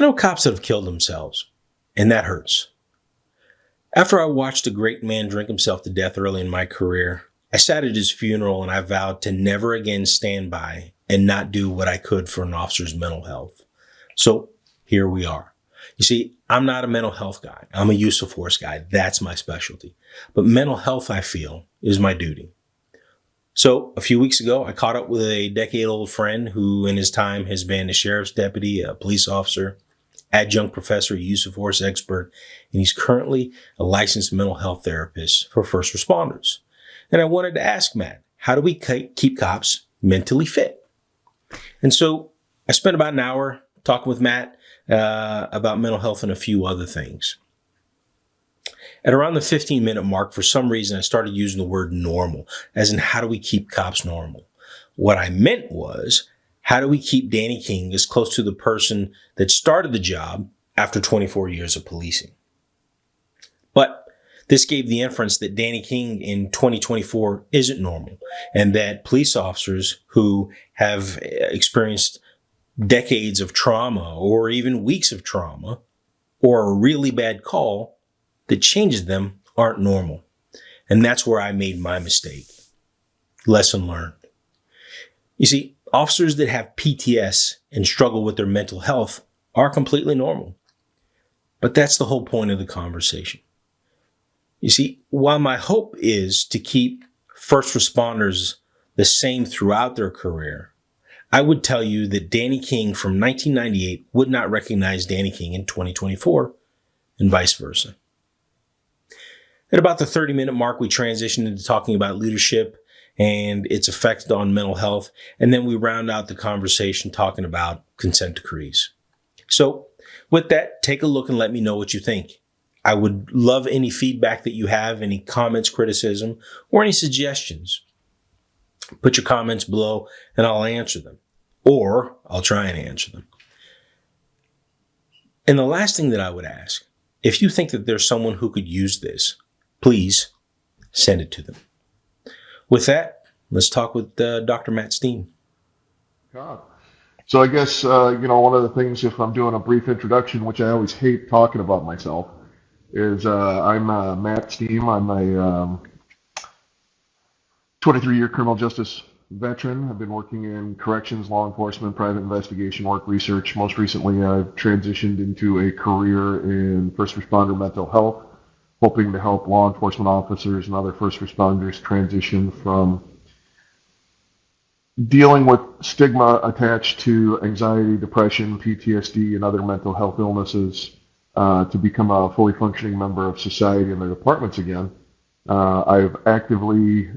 know cops that have killed themselves, and that hurts. After I watched a great man drink himself to death early in my career, I sat at his funeral and I vowed to never again stand by and not do what I could for an officer's mental health. So here we are. You see, I'm not a mental health guy. I'm a use of force guy. That's my specialty. But mental health, I feel, is my duty. So a few weeks ago, I caught up with a decade-old friend who in his time has been a sheriff's deputy, a police officer, adjunct professor, use of force expert, and he's currently a licensed mental health therapist for first responders. And I wanted to ask Matt, how do we keep cops mentally fit? And so I spent about an hour talking with Matt about mental health and a few other things. At around the 15-minute mark, for some reason, I started using the word normal, as in how do we keep cops normal? What I meant was, how do we keep Danny King as close to the person that started the job after 24 years of policing? But this gave the inference that Danny King in 2024 isn't normal, and that police officers who have experienced decades of trauma or even weeks of trauma or a really bad call that changes them aren't normal. And that's where I made my mistake. Lesson learned. You see, officers that have PTS and struggle with their mental health are completely normal. But that's the whole point of the conversation. You see, while my hope is to keep first responders the same throughout their career, I would tell you that Danny King from 1998 would not recognize Danny King in 2024 and vice versa. At about the 30-minute mark, we transitioned into talking about leadership and its effect on mental health. And then we round out the conversation talking about consent decrees. So with that, take a look and let me know what you think. I would love any feedback that you have, any comments, criticism, or any suggestions. Put your comments below and I'll answer them. Or I'll try and answer them. And the last thing that I would ask, if you think that there's someone who could use this, please send it to them. With that, let's talk with Dr. Matt Stiehm. God. So I guess, one of the things, if I'm doing a brief introduction, which I always hate talking about myself, is I'm Matt Stiehm. I'm a 23-year criminal justice veteran. I've been working in corrections, law enforcement, private investigation work, research. Most recently, I've transitioned into a career in first responder mental health, hoping to help law enforcement officers and other first responders transition from dealing with stigma attached to anxiety, depression, PTSD, and other mental health illnesses to become a fully functioning member of society in their departments again. I've actively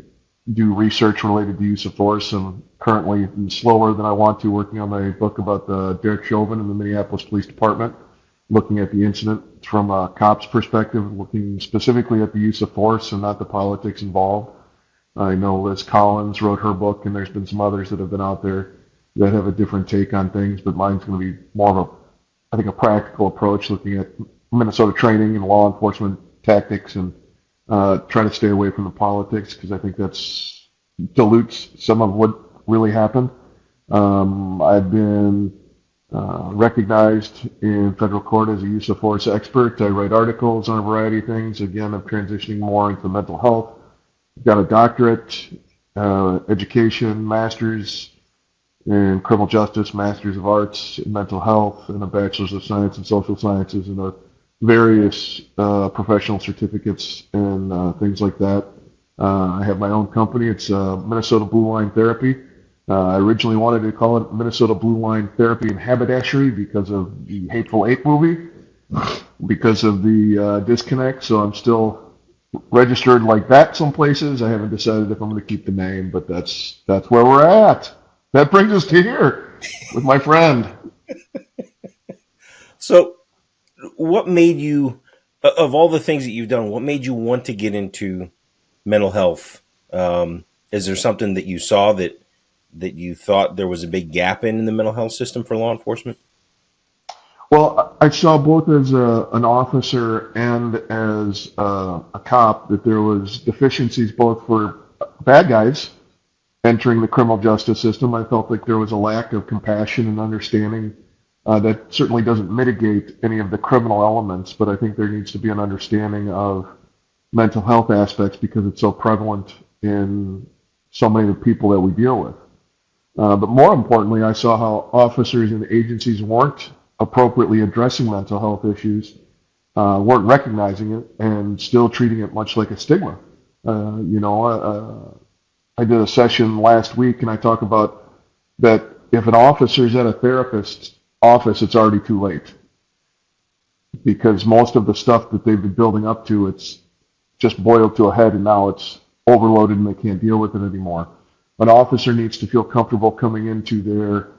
do research related to use of force and currently slower than I want to working on my book about the Derek Chauvin in the Minneapolis Police Department, looking at the incident from a cop's perspective, looking specifically at the use of force and not the politics involved. I know Liz Collins wrote her book, and there's been some others that have been out there that have a different take on things, but mine's going to be more of a practical approach, looking at Minnesota training and law enforcement tactics and try to stay away from the politics because I think that's dilutes some of what really happened. I've been recognized in federal court as a use of force expert. I write articles on a variety of things. Again, I'm transitioning more into mental health. Got a doctorate, education, master's in criminal justice, master's of arts in mental health, and a bachelor's of science in social sciences, and various professional certificates and things like that. I have my own company. It's Minnesota Blue Line Therapy. I originally wanted to call it Minnesota Blue Line Therapy and Haberdashery because of the Hateful Eight movie, because of the disconnect. So I'm still registered like that some places. I haven't decided if I'm going to keep the name, but that's where we're at. That brings us to here with my friend. So what made you, of all the things that you've done, what made you want to get into mental health? Is there something that you saw that you thought there was a big gap in the mental health system for law enforcement? Well, I saw both as an officer and as a cop that there was deficiencies both for bad guys entering the criminal justice system. I felt like there was a lack of compassion and understanding That certainly doesn't mitigate any of the criminal elements, but I think there needs to be an understanding of mental health aspects because it's so prevalent in so many of the people that we deal with. But more importantly, I saw how officers and agencies weren't appropriately addressing mental health issues, weren't recognizing it, and still treating it much like a stigma. I did a session last week, and I talk about that if an officer is at a therapist's office, it's already too late because most of the stuff that they've been building up to, it's just boiled to a head, and now it's overloaded, and they can't deal with it anymore. An officer needs to feel comfortable coming into their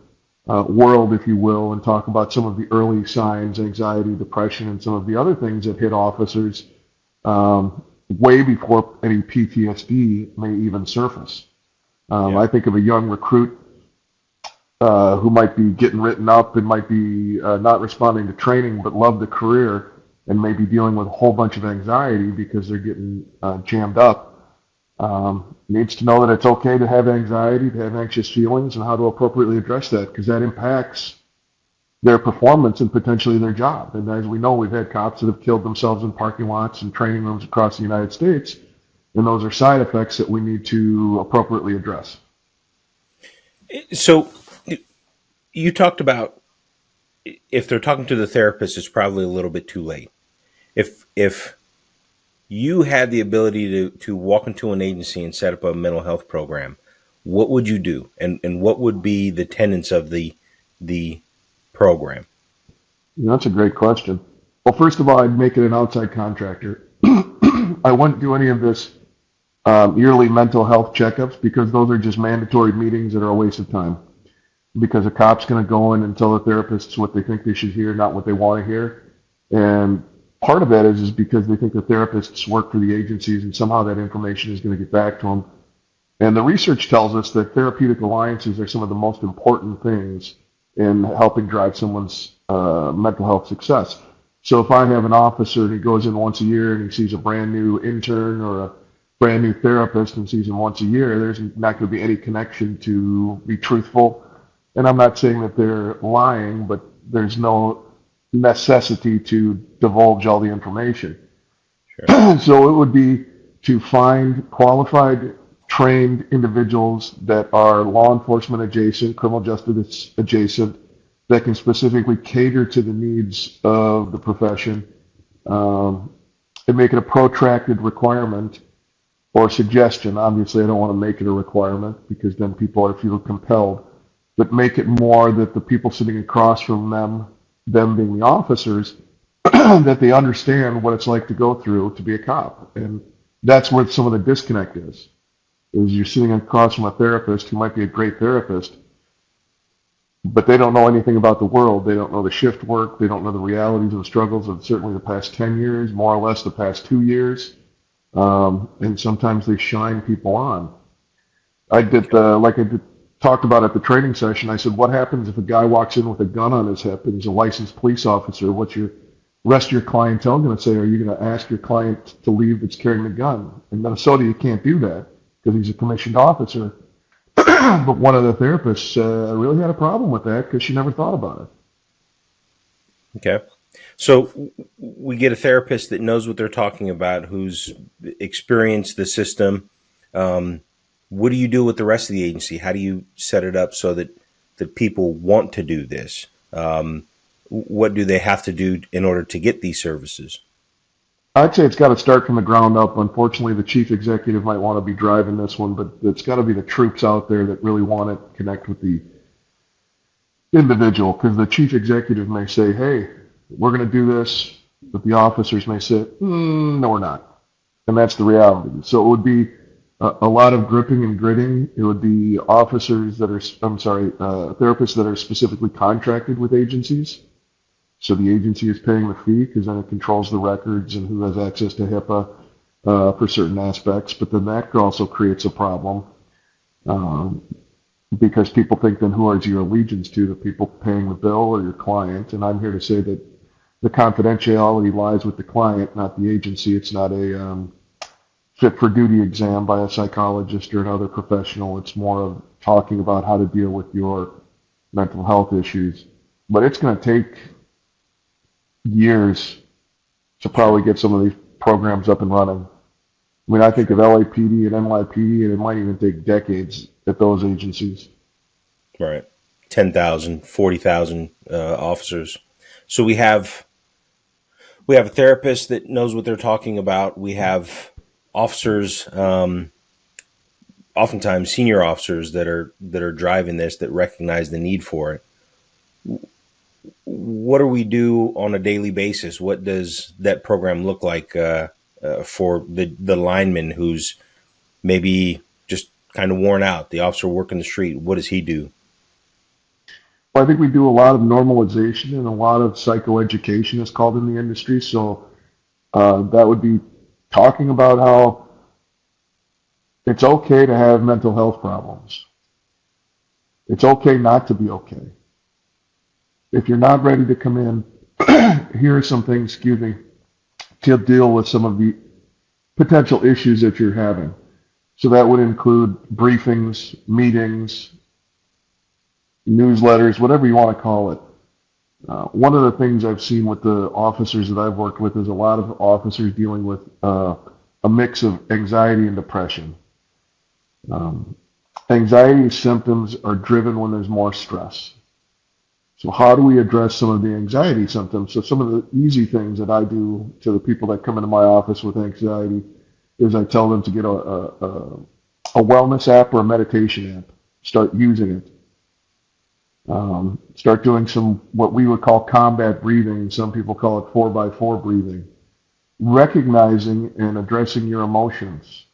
world, if you will, and talk about some of the early signs, anxiety, depression, and some of the other things that hit officers way before any PTSD may even surface. Yeah. I think of a young recruit who might be getting written up and might be not responding to training, but love the career and maybe dealing with a whole bunch of anxiety because they're getting jammed up. Needs to know that it's okay to have anxiety, to have anxious feelings, and how to appropriately address that because that impacts their performance and potentially their job. And as we know, we've had cops that have killed themselves in parking lots and training rooms across the United States, and those are side effects that we need to appropriately address. So you talked about if they're talking to the therapist, it's probably a little bit too late. If you had the ability to walk into an agency and set up a mental health program, what would you do? And what would be the tenets of the program? That's a great question. Well, first of all, I'd make it an outside contractor. I wouldn't do any of this yearly mental health checkups because those are just mandatory meetings that are a waste of time. Because a cop's going to go in and tell the therapists what they think they should hear, not what they want to hear. And part of that is because they think the therapists work for the agencies and somehow that information is going to get back to them. And the research tells us that therapeutic alliances are some of the most important things in helping drive someone's mental health success. So if I have an officer and he goes in once a year and he sees a brand new intern or a brand new therapist and sees him once a year, there's not going to be any connection to be truthful. And I'm not saying that they're lying, but there's no necessity to divulge all the information. Sure. So it would be to find qualified, trained individuals that are law enforcement adjacent, criminal justice adjacent, that can specifically cater to the needs of the profession, and make it a protracted requirement or suggestion. Obviously, I don't want to make it a requirement because then people are feel compelled, but make it more that the people sitting across from them being the officers, that they understand what it's like to go through to be a cop. And that's where some of the disconnect is you're sitting across from a therapist who might be a great therapist, but they don't know anything about the world. They don't know the shift work. They don't know the realities and struggles of certainly the past 10 years, more or less the past 2 years. And sometimes they shine people on. I did, talked about at the training session, I said, what happens if a guy walks in with a gun on his hip and he's a licensed police officer? What's your rest of your clientele going to say? Are you going to ask your client to leave that's carrying a gun? In Minnesota, you can't do that because he's a commissioned officer. But one of the therapists really had a problem with that because she never thought about it. Okay. So we get a therapist that knows what they're talking about, who's experienced the system. What do you do with the rest of the agency? How do you set it up so that people want to do this? What do they have to do in order to get these services? I'd say it's got to start from the ground up. Unfortunately, the chief executive might want to be driving this one, but it's got to be the troops out there that really want to connect with the individual, because the chief executive may say, hey, we're going to do this, but the officers may say, no, we're not. And that's the reality. So it would be a lot of gripping and gritting. It would be officers that are, therapists that are specifically contracted with agencies. So the agency is paying the fee because then it controls the records and who has access to HIPAA for certain aspects. But then that also creates a problem because people think then who is your allegiance to, the people paying the bill or your client? And I'm here to say that the confidentiality lies with the client, not the agency. It's not a fit for duty exam by a psychologist or another professional. It's more of talking about how to deal with your mental health issues. but it's going to take years to Sure. probably get some of these programs up and running. I mean, I think of Sure. LAPD and NYPD, and it might even take decades at those agencies. Right. 10,000, 40,000 officers. So we have a therapist that knows what they're talking about. We have officers, oftentimes senior officers that are driving this, that recognize the need for it. What do we do on a daily basis? What does that program look like for the lineman who's maybe just kind of worn out? The officer working the street. What does he do? Well, I think we do a lot of normalization and a lot of psychoeducation, is called in the industry. So that would be talking about how it's okay to have mental health problems. It's okay not to be okay. If you're not ready to come in, here are some things, excuse me, to deal with some of the potential issues that you're having. So that would include briefings, meetings, newsletters, whatever you want to call it. One of the things I've seen with the officers that I've worked with is a lot of officers dealing with a mix of anxiety and depression. Um, Anxiety symptoms are driven when there's more stress. So how do we address some of the anxiety symptoms? So some of the easy things that I do to the people that come into my office with anxiety is I tell them to get a wellness app or a meditation app. Start using it. Start doing some what we would call combat breathing. Some people call it 4x4 breathing. Recognizing and addressing your emotions.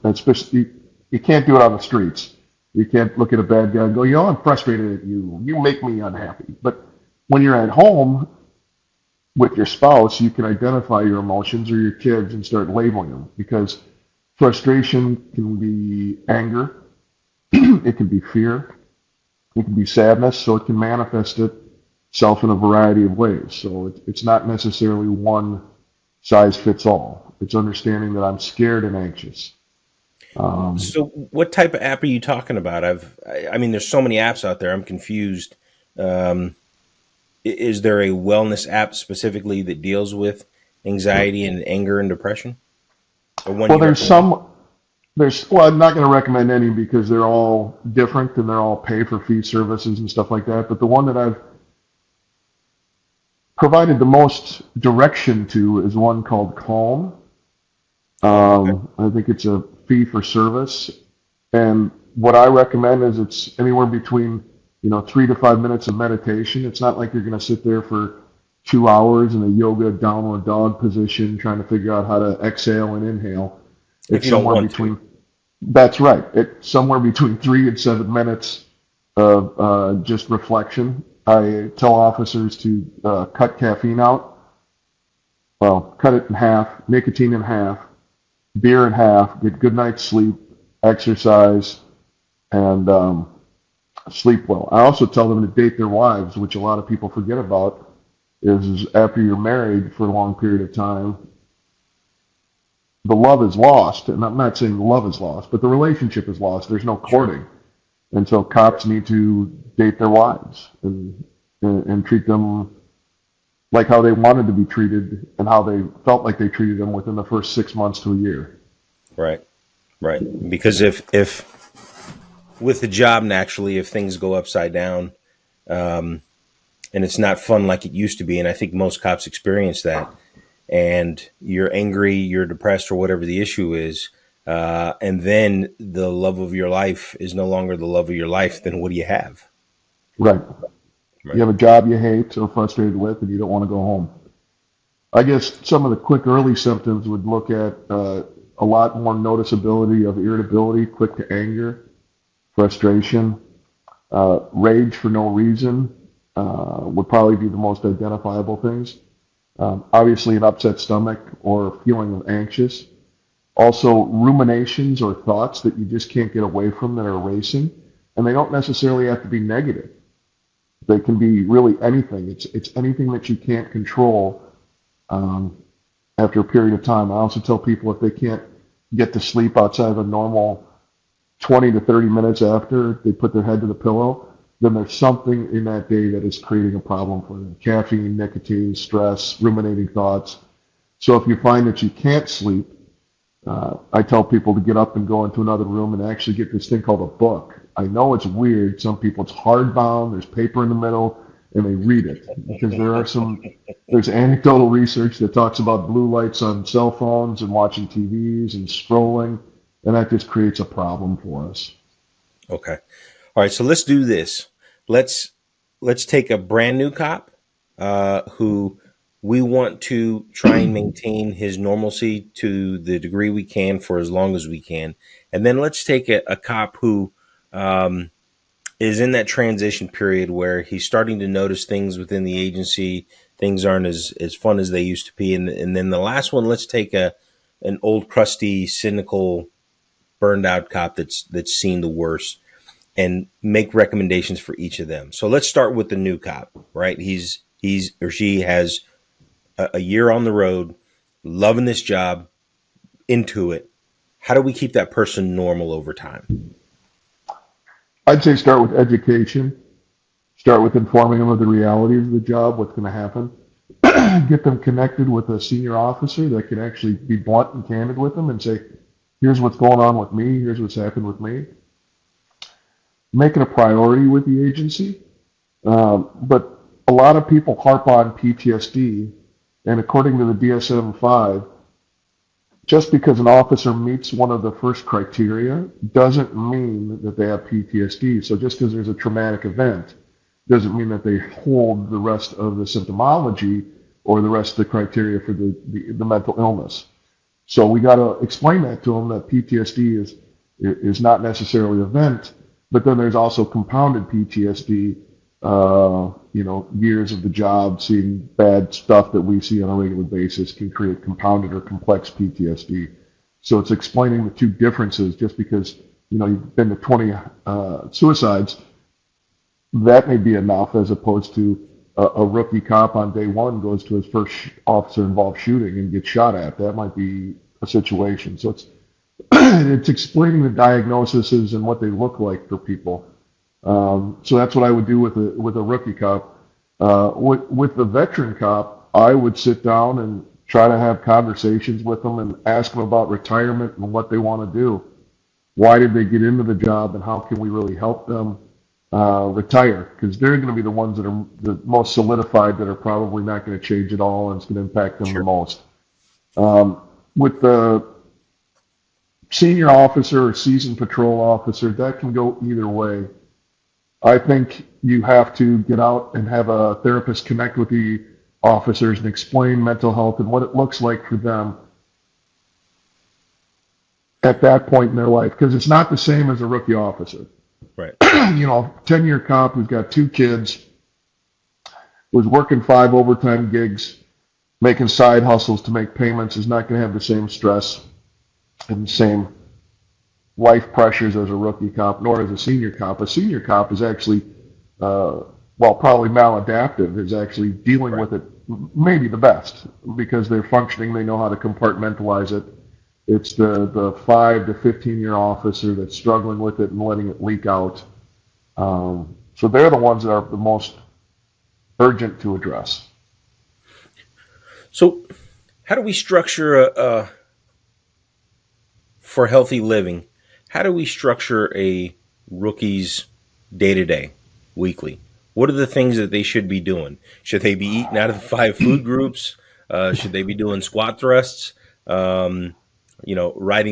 Especially, you can't do it on the streets. You can't look at a bad guy and go, I'm frustrated at you. You make me unhappy. But when you're at home with your spouse, you can identify your emotions or your kids and start labeling them, because frustration can be anger, it can be fear, it can be sadness, so it can manifest itself in a variety of ways. So it's not necessarily one size fits all. It's understanding that I'm scared and anxious. Um, So, what type of app are you talking about? I mean, there's so many apps out there. I'm confused. Um, is there a wellness app specifically that deals with anxiety and anger and depression, or one well, you recommend? well, I'm not going to recommend any because they're all different and they're all pay for fee services and stuff like that. But the one that I've provided the most direction to is one called Calm. Oh, okay. I think it's a fee for service. And what I recommend is it's anywhere between, 3 to 5 minutes of meditation. It's not like you're going to sit there for 2 hours in a yoga downward dog position trying to figure out how to exhale and inhale. If It's you don't somewhere want to. between, that's right. It's somewhere between 3 and 7 minutes of just reflection. I tell officers to cut caffeine out. Well, cut it in half, nicotine in half, beer in half, get good night's sleep, exercise, and sleep well. I also tell them to date their wives, which a lot of people forget about. Is after you're married for a long period of time, the love is lost. And I'm not saying the love is lost, but the relationship is lost. There's no Sure. courting. And so cops need to date their wives and treat them like how they wanted to be treated and how they felt like they treated them within the first 6 months to a year. Right. Right. Because if with the job, naturally, if things go upside down, and it's not fun like it used to be, and I think most cops experience that, and you're angry, you're depressed, or whatever the issue is, and then the love of your life is no longer the love of your life, then what do you have? Right. You Right. have a job you hate or frustrated with and you don't want to go home. I guess some of the quick early symptoms would look at a lot more noticeability of irritability, quick to anger, frustration, rage for no reason would probably be the most identifiable things. Obviously, an upset stomach or feeling of anxious. Also, ruminations or thoughts that you just can't get away from that are racing. And they don't necessarily have to be negative. They can be really anything. It's anything that you can't control um, after a period of time. I also tell people if they can't get to sleep outside of a normal 20 to 30 minutes after they put their head to the pillow, then there's something in that day that is creating a problem for them. Caffeine, nicotine, stress, ruminating thoughts. So if you find that you can't sleep, I tell people to get up and go into another room and actually get this thing called a book. I know it's weird. Some people it's hardbound. There's paper in the middle, and they read it because there's anecdotal research that talks about blue lights on cell phones and watching TVs and scrolling, and that just creates a problem for us. Okay. All right. So let's do this. Let's take a brand new cop who we want to try and maintain his normalcy to the degree we can for as long as we can, and then let's take a cop who is in that transition period where he's starting to notice things within the agency. Things aren't as fun as they used to be, and then the last one, let's take an old, crusty, cynical, burned out cop that's seen the worst, and make recommendations for each of them. So let's start with the new cop, right? He's or she has a year on the road, loving this job, into it. How do we keep that person normal over time? I'd say start with education. Start with informing them of the realities of the job, what's going to happen. Get them connected with a senior officer that can actually be blunt and candid with them and say, here's what's going on with me, here's what's happened with me. Make it a priority with the agency. But a lot of people harp on PTSD, and according to the DSM-5, just because an officer meets one of the first criteria doesn't mean that they have PTSD. So just because there's a traumatic event doesn't mean that they hold the rest of the symptomology or the rest of the criteria for the mental illness. So we got to explain that to them, that PTSD is not necessarily an event, but then there's also compounded PTSD. Years of the job, seeing bad stuff that we see on a regular basis can create compounded or complex PTSD. So it's explaining the two differences. Just because you've been to 20 suicides, that may be enough, as opposed to a rookie cop on day one goes to his first officer-involved shooting and gets shot at. That might be a situation. So it's it's explaining the diagnoses and what they look like for people. So that's what I would do with a rookie cop. With the veteran cop, I would sit down and try to have conversations with them and ask them about retirement and what they want to do. Why did they get into the job, and how can we really help them retire? Because they're going to be the ones that are the most solidified, that are probably not going to change at all, and it's going to impact them the most. With the senior officer or seasoned patrol officer, that can go either way. I think you have to get out and have a therapist connect with the officers and explain mental health and what it looks like for them at that point in their life, because it's not the same as a rookie officer. Right. 10-year cop who's got 2 kids, was working 5 overtime gigs, making side hustles to make payments, is not going to have the same stress and the same life pressures as a rookie cop, nor as a senior cop. A senior cop is actually, probably maladaptive, is actually dealing with it maybe the best, because they're functioning, they know how to compartmentalize it. It's the 5 to 15-year officer that's struggling with it and letting it leak out. So they're the ones that are the most urgent to address. So how do we structure for healthy living? How do we structure a rookie's day-to-day, weekly? What are the things that they should be doing? Should they be eating out of the 5 food groups? Should they be doing squat thrusts? Writing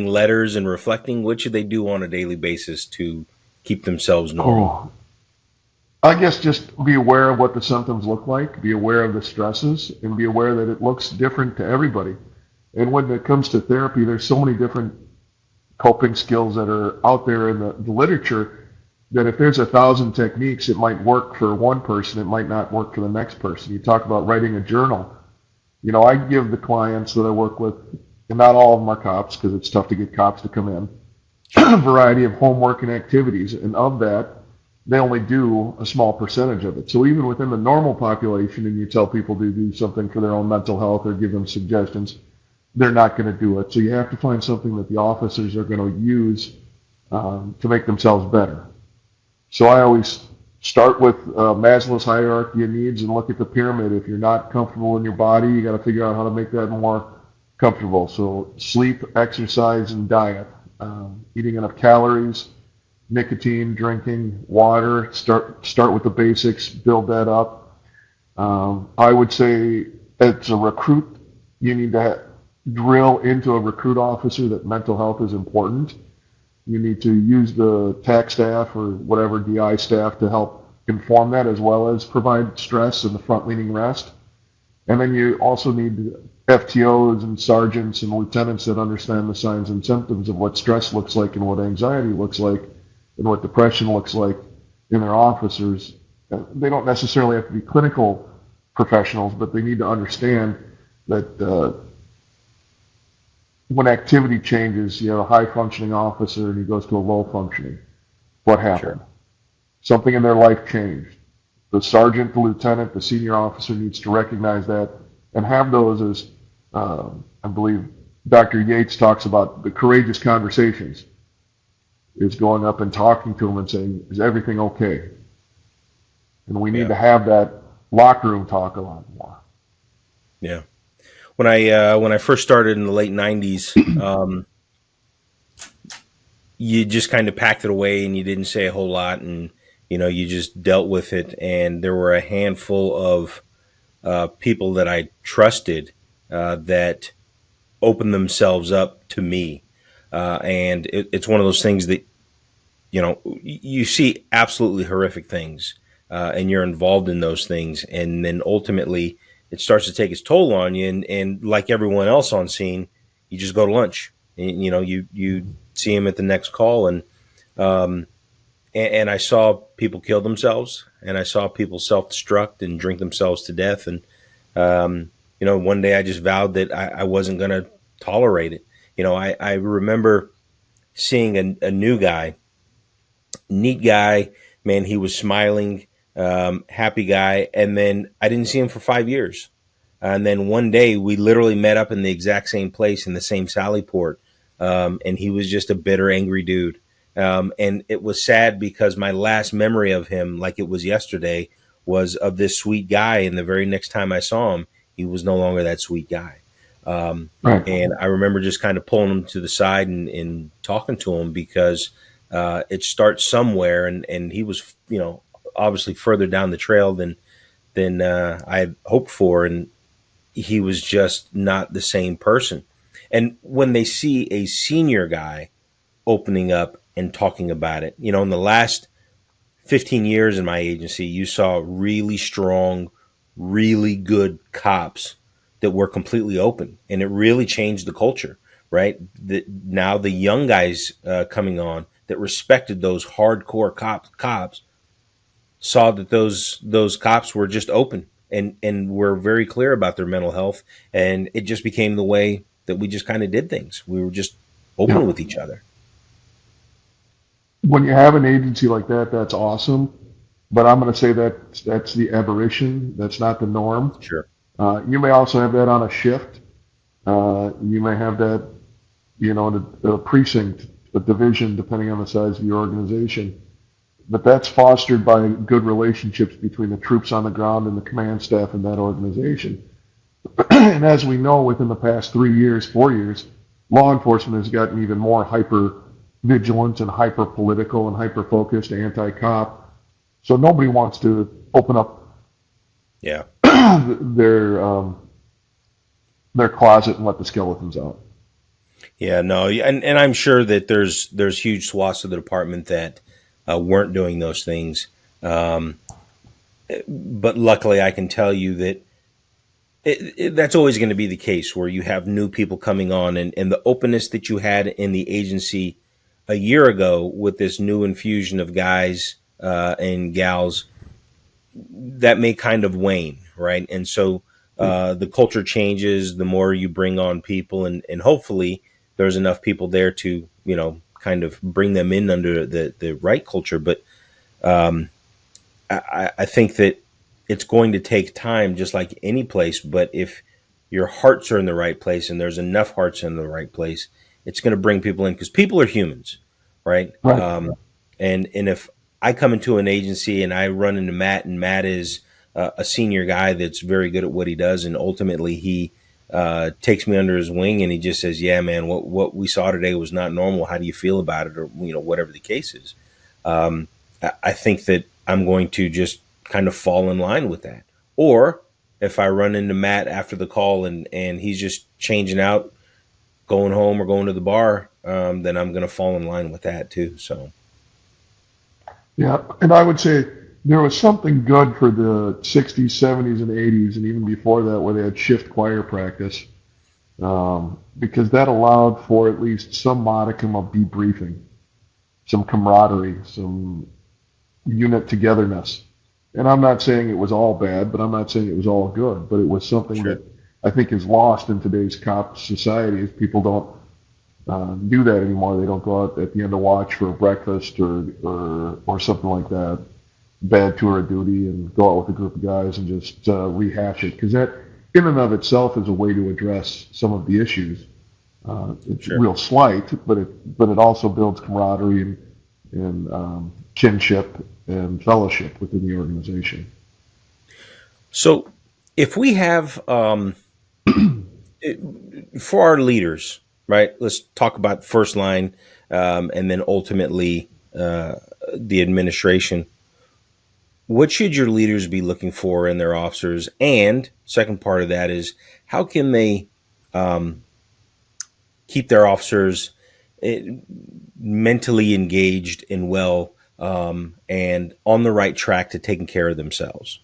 letters and reflecting? What should they do on a daily basis to keep themselves normal? I guess just be aware of what the symptoms look like, be aware of the stresses, and be aware that it looks different to everybody. And when it comes to therapy, there's so many different coping skills that are out there in the literature, that if there's 1,000 techniques, it might work for one person, it might not work for the next person. You talk about writing a journal. I give the clients that I work with, and not all of them are cops because it's tough to get cops to come in, a variety of homework and activities, and of that, they only do a small percentage of it. So even within the normal population, and you tell people to do something for their own mental health or give them suggestions, they're not going to do it. So you have to find something that the officers are going to use to make themselves better. So I always Start with Maslow's hierarchy of needs and look at the pyramid. If you're not comfortable in your body, you got to figure out how to make that more comfortable. So sleep, exercise, and diet. Eating enough calories, nicotine, drinking, water. Start with the basics. Build that up. I would say as a recruit, you need to drill into a recruit officer that mental health is important. You need to use the TAC staff or whatever DI staff to help inform that, as well as provide stress and the front leaning rest. And then you also need FTOs and sergeants and lieutenants that understand the signs and symptoms of what stress looks like and what anxiety looks like and what depression looks like in their officers. They don't necessarily have to be clinical professionals, but they need to understand that when activity changes, you have a high functioning officer and he goes to a low functioning. What Sure. happened? Something in their life changed. The sergeant, the lieutenant, the senior officer needs to recognize that and have those as, I believe Dr. Yates talks about the courageous conversations. Is going up and talking to them and saying, is everything okay? And we need Yeah. to have that locker room talk a lot more. Yeah. When I first started in the late '90s, you just kind of packed it away and you didn't say a whole lot, and you just dealt with it. And there were a handful of people that I trusted that opened themselves up to me, and it's one of those things that you see absolutely horrific things, and you're involved in those things, and then ultimately it starts to take its toll on you, and like everyone else on scene, you just go to lunch, and you see him at the next call, um, and I saw people kill themselves, and I saw people self-destruct and drink themselves to death, and one day I just vowed that I wasn't going to tolerate it. I remember seeing a new guy, neat guy, man. He was smiling, happy guy, and then I didn't see him for 5 years. And then one day we literally met up in the exact same place in the same Sally port. And he was just a bitter, angry dude. And it was sad because my last memory of him, like it was yesterday, was of this sweet guy. And the very next time I saw him, he was no longer that sweet guy. Um, Right. and I remember just kind of pulling him to the side and talking to him because it starts somewhere. And he was, obviously further down the trail than I had hoped for. And he was just not the same person. And when they see a senior guy opening up and talking about it, in the last 15 years in my agency, you saw really strong, really good cops that were completely open, and it really changed the culture. Right, now the young guys coming on that respected those hardcore cops saw that those cops were just open and were very clear about their mental health, and it just became the way that we just kind of did things. We were just open Yeah. with each other. When you have an agency like that, that's awesome. But I'm going to say that that's the aberration. That's not the norm. Sure. You may also have that on a shift. You may have that, in a precinct, a division, depending on the size of your organization. But that's fostered by good relationships between the troops on the ground and the command staff in that organization. And as we know, within the past 3 years, 4 years, law enforcement has gotten even more hyper vigilant and hyper political and hyper focused, anti cop. So nobody wants to open up Yeah. their their closet and let the skeletons out. Yeah. No. And I'm sure that there's huge swaths of the department that weren't doing those things. Um, but luckily, I can tell you that that's always going to be the case where you have new people coming on, and the openness that you had in the agency a year ago with this new infusion of guys and gals, that may kind of wane, right? And so the culture changes the more you bring on people, and hopefully there's enough people there to kind of bring them in under the right culture. But I think that it's going to take time, just like any place. But if your hearts are in the right place and there's enough hearts in the right place, it's going to bring people in because people are humans, right? Right. And if I come into an agency and I run into Matt, and Matt is a senior guy that's very good at what he does, and ultimately he takes me under his wing and he just says, "Yeah, man, what we saw today was not normal. How do you feel about it?" Or whatever the case is. I think that I'm going to just kind of fall in line with that. Or if I run into Matt after the call and he's just changing out, going home or going to the bar, then I'm going to fall in line with that too. So Yeah, and I would say there was something good for the 60s, 70s, and 80s, and even before that, where they had shift choir practice, because that allowed for at least some modicum of debriefing, some camaraderie, some unit togetherness. And I'm not saying it was all bad, but I'm not saying it was all good. But it was something sure, that I think is lost in today's cop society. Is people don't do that anymore. They don't go out at the end of watch for breakfast or something like that. Bad tour of duty and go out with a group of guys and just rehash it, because that in and of itself is a way to address some of the issues. It's sure. real slight, but it also builds camaraderie and kinship and fellowship within the organization. So if we have for our leaders, right? Let's talk about first line, and then ultimately the administration. What should your leaders be looking for in their officers? And second part of that is, how can they keep their officers eh, mentally engaged and well, and on the right track to taking care of themselves?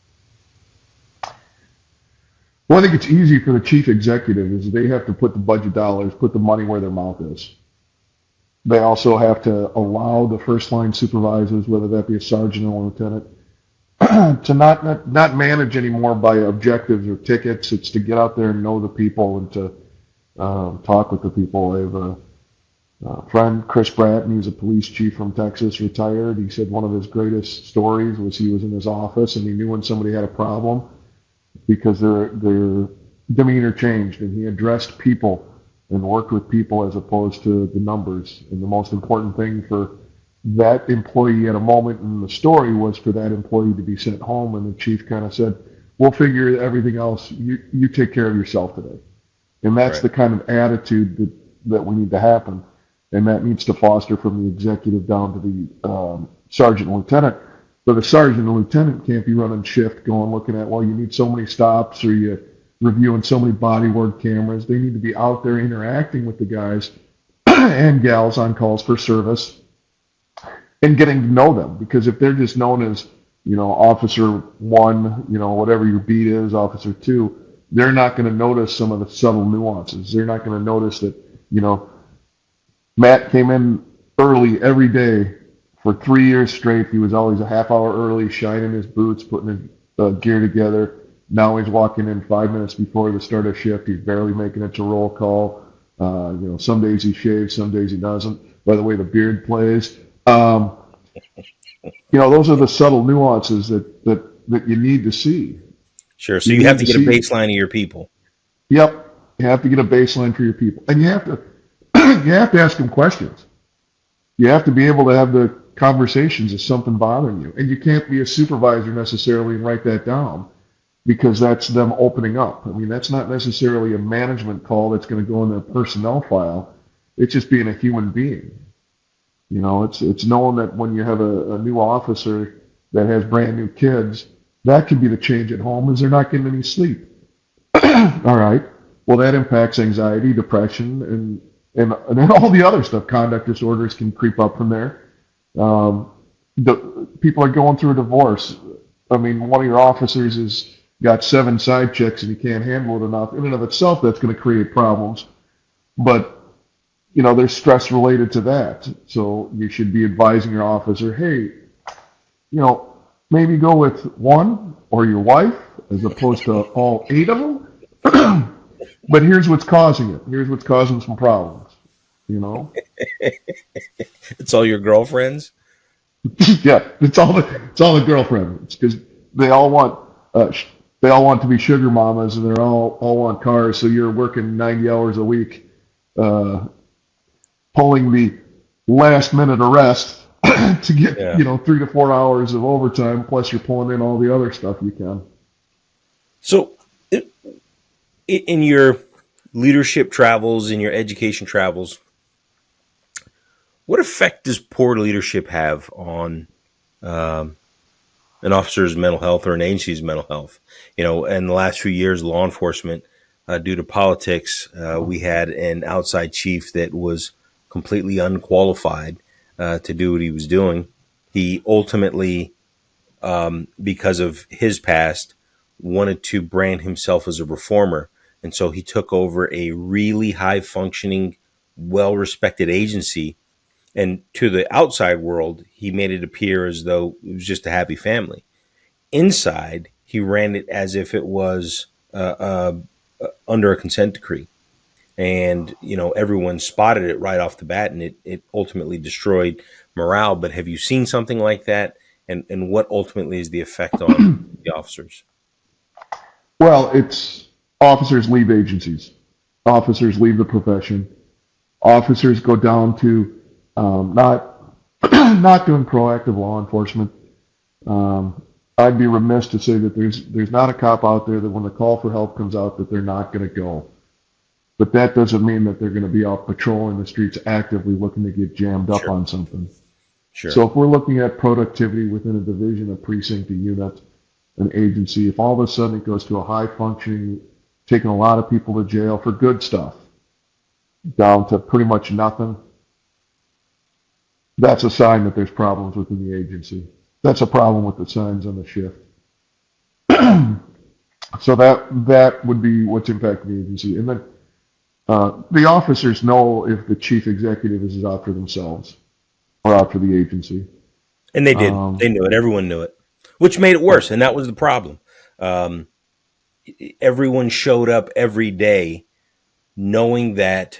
Well, I think it's easy for the chief executive is they have to put the budget dollars, put the money where their mouth is. They also have to allow the first line supervisors, whether that be a sergeant or a lieutenant, to not manage anymore by objectives or tickets. It's to get out there and know the people and to talk with the people. I have a friend, Chris Bratton, he's a police chief from Texas, retired. He said one of his greatest stories was he was in his office and he knew when somebody had a problem because their demeanor changed, and he addressed people and worked with people as opposed to the numbers. And the most important thing for that employee at a moment in the story was for that employee to be sent home, and the chief kind of said, "We'll figure everything else. You take care of yourself today." And that's Right. the kind of attitude that we need to happen, and that needs to foster from the executive down to the sergeant and lieutenant. But a sergeant and lieutenant can't be running shift, going looking at, well, you need so many stops, or you reviewing so many body worn cameras. They need to be out there interacting with the guys and gals on calls for service and getting to know them. Because if they're just known as, officer one, whatever your beat is, officer two, they're not going to notice some of the subtle nuances. They're not going to notice that, Matt came in early every day for 3 years straight. He was always a half hour early, shining his boots, putting his gear together. Now he's walking in 5 minutes before the start of shift. He's barely making it to roll call. Some days he shaves, some days he doesn't. By the way, the beard plays. Those are the subtle nuances that you need to see. Sure. So You you have need to to get a see. baseline of your people. Yep. You have to get a baseline for your people, and you have to you have to ask them questions. You have to be able to have the conversations if something bothering you, and you can't be a supervisor necessarily and write that down, because that's them opening up. I mean, that's not necessarily a management call that's going to go in the personnel file. It's just being a human being. It's knowing that when you have a new officer that has brand new kids, that could be the change at home is they're not getting any sleep. All right. Well, that impacts anxiety, depression, and then all the other stuff. Conduct disorders can creep up from there. The people are going through a divorce. I mean, one of your officers has got 7 side chicks and he can't handle it enough. In and of itself, that's going to create problems. But there's stress related to that. So you should be advising your officer, hey, maybe go with one or your wife as opposed to all 8 of them. But here's what's causing it. Here's what's causing some problems. You know? It's all your girlfriends. Yeah, it's all the girlfriends because they all want uh, sh- they all want to be sugar mamas and they're all want cars. So you're working 90 hours a week, uh, pulling the last minute arrest to get, Yeah. 3 to 4 hours of overtime, plus you're pulling in all the other stuff you can. So, in your leadership travels, in your education travels, what effect does poor leadership have on um, an officer's mental health or an agency's mental health? In the last few years, law enforcement, due to politics, we had an outside chief that was completely unqualified to do what he was doing. He ultimately, because of his past, wanted to brand himself as a reformer. And so he took over a really high functioning, well respected agency. And to the outside world, he made it appear as though it was just a happy family. Inside, he ran it as if it was under a consent decree. And, everyone spotted it right off the bat, and it ultimately destroyed morale. But have you seen something like that? And what ultimately is the effect on the officers? Well, it's officers leave agencies, officers leave the profession, officers go down to not not doing proactive law enforcement. Um, I'd be remiss to say that there's not a cop out there that when the call for help comes out that they're not going to go. But that doesn't mean that they're going to be out patrolling the streets actively looking to get jammed up Sure, on something. sure. So if we're looking at productivity within a division, a precinct, a unit, an agency, if all of a sudden it goes to a high functioning, taking a lot of people to jail for good stuff, down to pretty much nothing, that's a sign that there's problems within the agency. That's a problem with the signs on the shift. So that would be what's impacting the agency. And then the officers know if the chief executive is out for themselves or out for the agency. And they did. They Um, knew it. Everyone knew it, which made it worse. And that was the problem. Um, Everyone showed up every day knowing that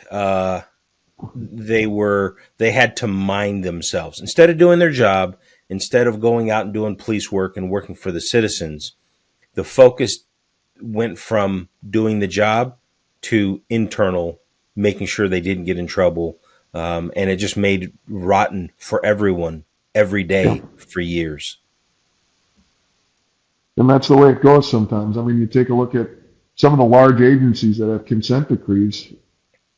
they had to mind themselves instead of doing their job, instead of going out and doing police work and working for the citizens. The focus went from doing the job to internal, making sure they didn't get in trouble, and it just made it rotten for everyone every yeah, day for years. and that's the way it goes sometimes. I mean, you take a look at some of the large agencies that have consent decrees,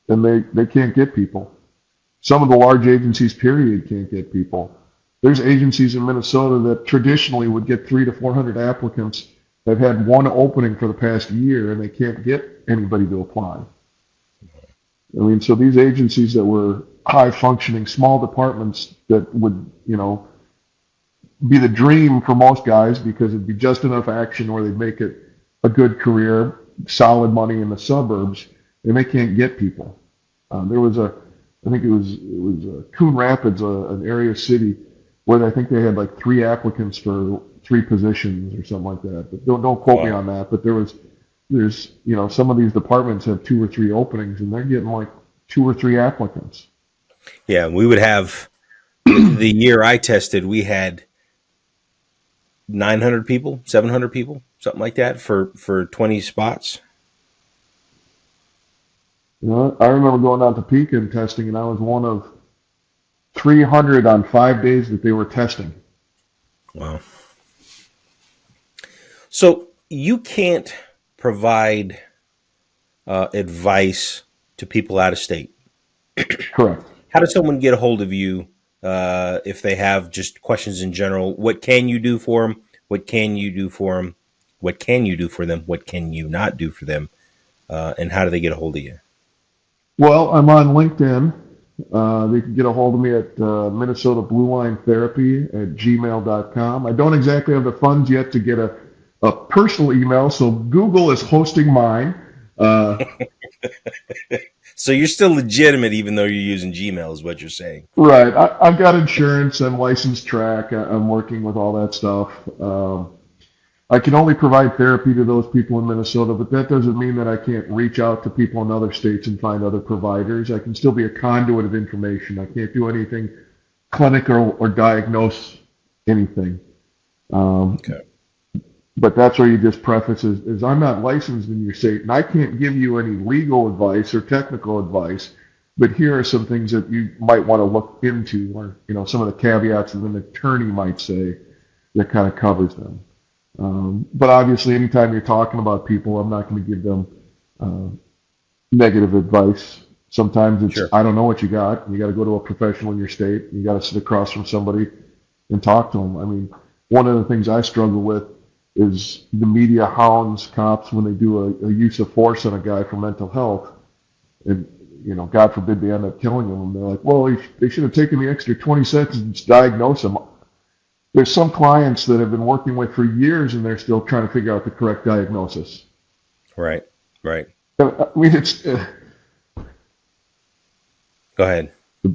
and they can't get people. Some of the large agencies, period, can't get people. There's agencies in Minnesota that traditionally would get 300 to 400 applicants that have had one opening for the past year, and they can't get anybody to apply. I mean, so these agencies that were high functioning small departments that would, be the dream for most guys because it'd be just enough action where they'd make it a good career, solid money in the suburbs, and they can't get people. There was I think it was Coon Rapids, an area city where I think they had like 3 applicants for 3 positions or something like that. But don't quote me Wow. on that. But there's some of these departments have 2 or 3 openings and they're getting like 2 or 3 applicants. Yeah, we would have the year I tested, we had 900 people, 700 people, something like that for 20 spots. I remember going out to Pekin testing, and I was one of 300 on 5 days that they were testing. Wow. So you can't provide advice to people out of state. Correct. How does someone get a hold of you if they have just questions in general? What can you do for them? What can you do for them? What can you do for them? What can you not do for them? And how do they get a hold of you? Well, I'm on LinkedIn. They can get a hold of me at Minnesota Blue Line Therapy at gmail.com. I don't exactly have the funds yet to get a personal email, so Google is hosting mine. Uh, So you're still legitimate, even though you're using Gmail, is what you're saying. right. I've got insurance. I'm licensed track. I'm working with all that stuff. I can only provide therapy to those people in Minnesota, but that doesn't mean that I can't reach out to people in other states and find other providers. I can still be a conduit of information. I can't do anything clinical or diagnose anything. Um, Okay. but that's where you just preface is I'm not licensed in your state, and I can't give you any legal advice or technical advice, but here are some things that you might want to look into, or some of the caveats that an attorney might say that kind of covers them. But obviously, anytime you're talking about people, I'm not going to give them uh, negative advice. Sometimes it's, Sure. I don't know what you got. You got to go to a professional in your state. You got to sit across from somebody and talk to them. I mean, one of the things I struggle with is the media hounds cops when they do a use of force on a guy for mental health, and God forbid they end up killing him. And they're like, well, they should have taken the extra 20 seconds to diagnose him. There's some clients that have been working with for years, and they're still trying to figure out the correct diagnosis. Right. Right. I mean, it's Go ahead. the,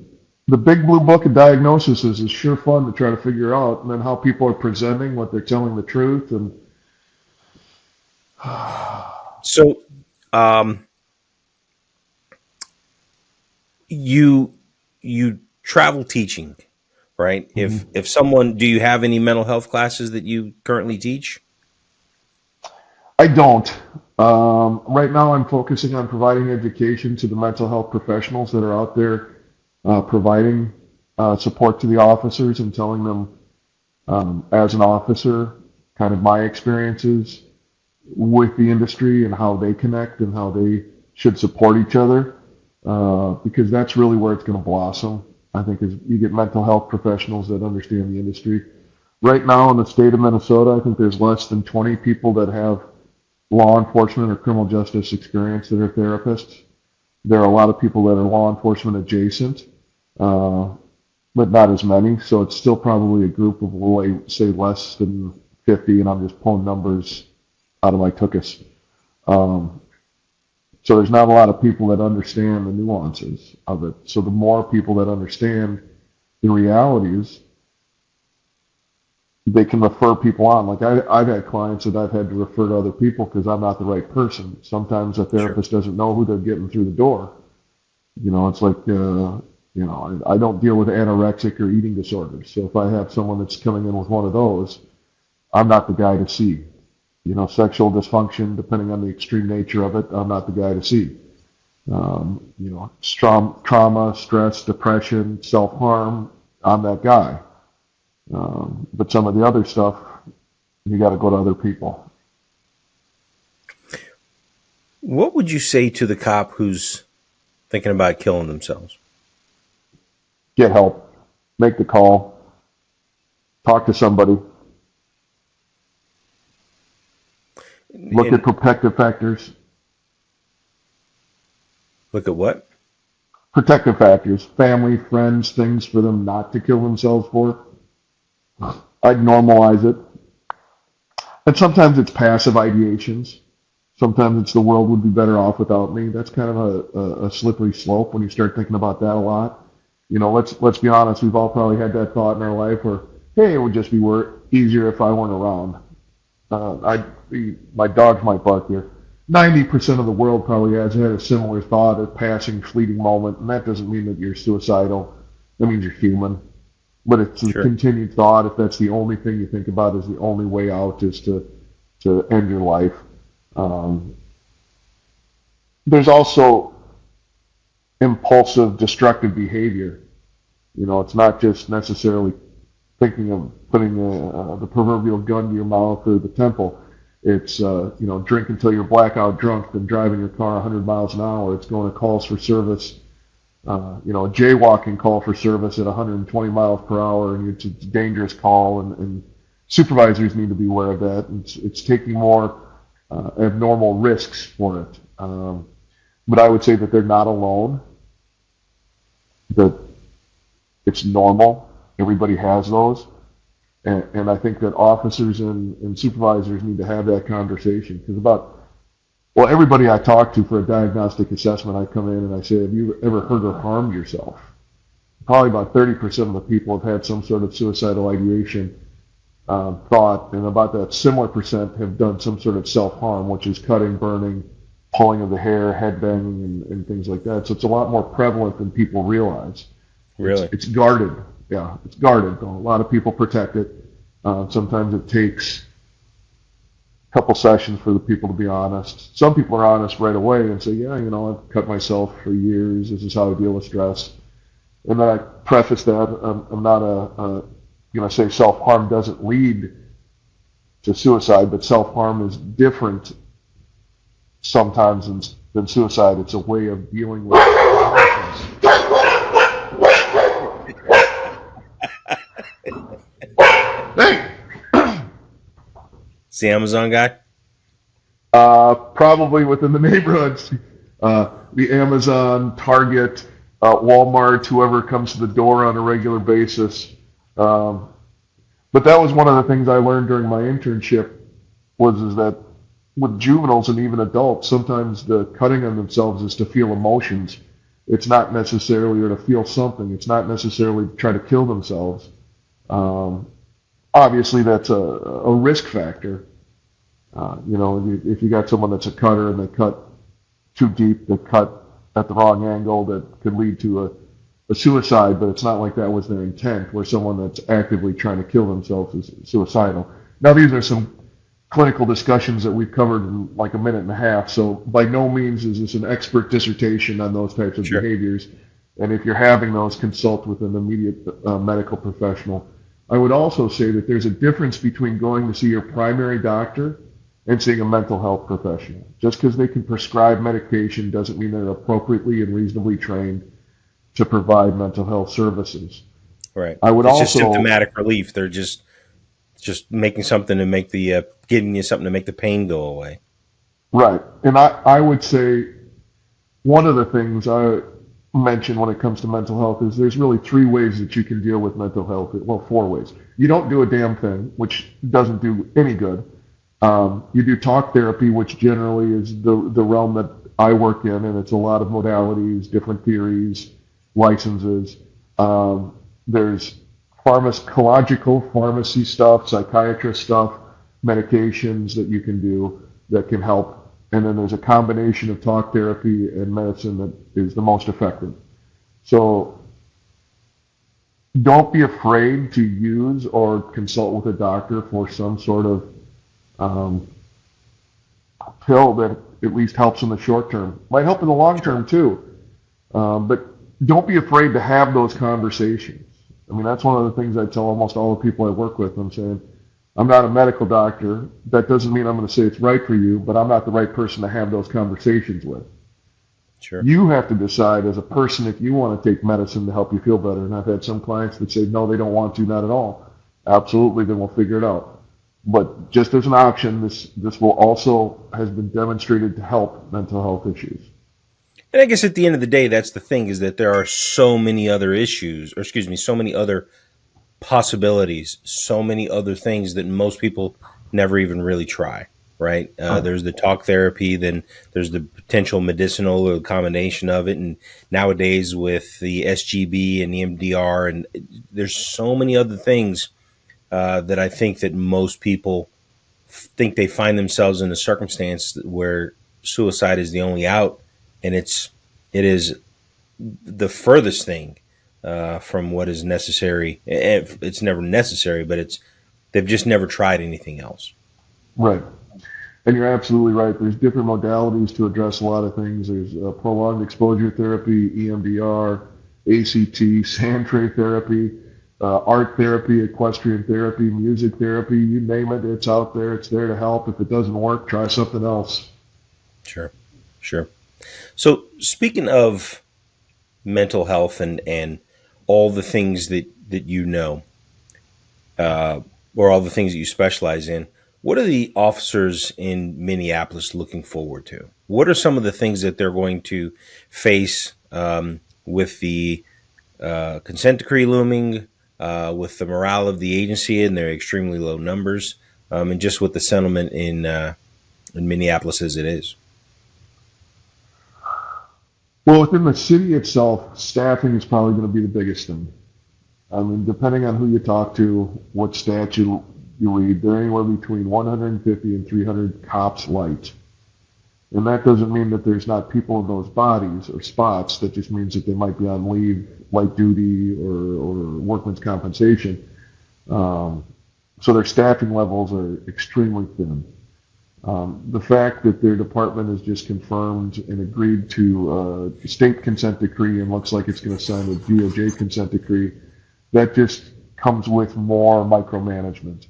the big blue book of diagnoses is sure fun to try to figure out, and then how people are presenting, what they're telling the truth, and So, um, you travel teaching, right? Mhm. If someone, do you have any mental health classes that you currently teach? I don't. Right now, I'm focusing on providing education to the mental health professionals that are out there providing support to the officers and telling them, as an officer, kind of my experiences with the industry and how they connect and how they should support each other, because that's really where it's going to blossom. I think is you get mental health professionals that understand the industry. Right now in the state of Minnesota, I think there's less than 20 people that have law enforcement or criminal justice experience that are therapists. There are a lot of people that are law enforcement adjacent, uh, but not as many. So it's still probably a group of, say, less than 50, and I'm just pulling numbers out of my tuchus. Um, so there's not a lot of people that understand the nuances of it. So the more people that understand the realities, they can refer people on. Like I've had clients that I've had to refer to other people because I'm not the right person. Sometimes a Sure. therapist doesn't know who they're getting through the door. It's like, I don't deal with anorexic or eating disorders. So if I have someone that's coming in with one of those, I'm not the guy to see. Sexual dysfunction, depending on the extreme nature of it, I'm not the guy to see. Trauma, stress, depression, self-harm, I'm that guy. But some of the other stuff, you got to go to other people. What would you say to the cop who's thinking about killing themselves? Get help, make the call, talk to somebody, look at And protective factors. look at what? Protective factors, family, friends, things for them not to kill themselves for. I'd normalize it. And sometimes it's passive ideations. Sometimes it's the world would be better off without me. That's kind of a slippery slope when you start thinking about that a lot. Let's be honest. We've all probably had that thought in our life where, hey, it would just be easier if I weren't around. My dogs might bark here. 90% of the world probably has had a similar thought, a passing, fleeting moment, and that doesn't mean that you're suicidal. That means you're human. But it's a Sure. continued thought. If that's the only thing you think about, is the only way out is to end your life. Um, there's also impulsive, destructive behavior. It's not just necessarily thinking of putting the proverbial gun to your mouth or the temple. It's drink until you're blackout drunk, then driving your car 100 miles an hour. It's going to calls for service, a jaywalking call for service at 120 miles per hour, and it's a dangerous call, and supervisors need to be aware of that. It's taking more abnormal risks for it. But I would say that they're not alone, that it's normal. Everybody has those. And I think that officers and supervisors need to have that conversation. Because everybody I talk to for a diagnostic assessment, I come in and I say, have you ever hurt or harmed yourself? Probably about 30% of the people have had some sort of suicidal ideation thought, and about that similar percent have done some sort of self-harm, which is cutting, burning, pulling of the hair, head banging, and things like that. So it's a lot more prevalent than people realize. It's Really? it's guarded. Yeah, it's guarded. A lot of people protect it. Sometimes it takes couple sessions for the people to be honest. Some people are honest right away and say, yeah, I've cut myself for years. This is how I deal with stress. And then I preface that I'm not say self-harm doesn't lead to suicide, but self-harm is different sometimes than suicide. It's a way of dealing with emotions. Hey, It's the Amazon guy. probably within the neighborhoods, the Amazon, Target, Walmart, whoever comes to the door on a regular basis. Um, but that was one of the things I learned during my internship is that with juveniles and even adults, sometimes the cutting on themselves is to feel emotions. It's not necessarily or to feel something. It's not necessarily to try to kill themselves. Um, Obviously, that's a risk factor. If you got someone that's a cutter and they cut too deep, they cut at the wrong angle, that could lead to a suicide, but it's not like that was their intent, where someone that's actively trying to kill themselves is suicidal. Now, these are some clinical discussions that we've covered in like a minute and a half, so by no means is this an expert dissertation on those types of Sure. behaviors. And if you're having those, consult with an immediate medical professional. I would also say that there's a difference between going to see your primary doctor and seeing a mental health professional. Just because they can prescribe medication doesn't mean they're appropriately and reasonably trained to provide mental health services. Right. I would It's just also, symptomatic relief. They're just making something to make the giving you something to make the pain go away. right, and I would say one of the things I mention when it comes to mental health is there's really three ways that you can deal with mental health. Well, four ways. You don't do a damn thing, which doesn't do any good. You do talk therapy, which generally is the realm that I work in, and it's a lot of modalities, different theories, licenses. There's pharmacological pharmacy stuff, psychiatrist stuff, medications that you can do that can help. And then there's a combination of talk therapy and medicine that is the most effective. So don't be afraid to use or consult with a doctor for some sort of um, pill that at least helps in the short term. Might help in the long Sure. term too. But don't be afraid to have those conversations. I mean, that's one of the things I tell almost all the people I work with. I'm saying, I'm not a medical doctor. That doesn't mean I'm going to say it's right for you, but I'm not the right person to have those conversations with. Sure. You have to decide as a person if you want to take medicine to help you feel better. And I've had some clients that say, no, they don't want to, not at all. Absolutely, then we'll figure it out. But just as an option, this will also has been demonstrated to help mental health issues. And I guess at the end of the day, that's the thing is that there are so many other issues, or excuse me, so many other possibilities, so many other things that most people never even really try. Right? Right. There's the talk therapy, then there's the potential medicinal or combination of it, and nowadays with the SGB and EMDR, and there's so many other things that I think that most people think they find themselves in a circumstance where suicide is the only out, and it is the furthest thing from what is necessary. It's never necessary, but they've just never tried anything else. Right. And you're absolutely right. There's different modalities to address a lot of things. There's prolonged exposure therapy, EMDR, ACT, sand tray therapy, art therapy, equestrian therapy, music therapy, you name it, it's out there. It's there to help. If it doesn't work, try something else. Sure, sure. So speaking of mental health and all the things that you know, uh, or all the things that you specialize in, what are the officers in Minneapolis looking forward to? What are some of the things that they're going to face with the consent decree looming, with the morale of the agency and their extremely low numbers, and just with the sentiment in Minneapolis as it is? Well, within the city itself, staffing is probably going to be the biggest thing. I mean, depending on who you talk to, what stats you read, they're anywhere between 150 and 300 cops light. And that doesn't mean that there's not people in those bodies or spots. That just means that they might be on leave, light duty, or workman's compensation. Um, so their staffing levels are extremely thin. The fact that their department has just confirmed and agreed to a state consent decree and looks like it's going to sign a DOJ consent decree, that just comes with more micromanagement.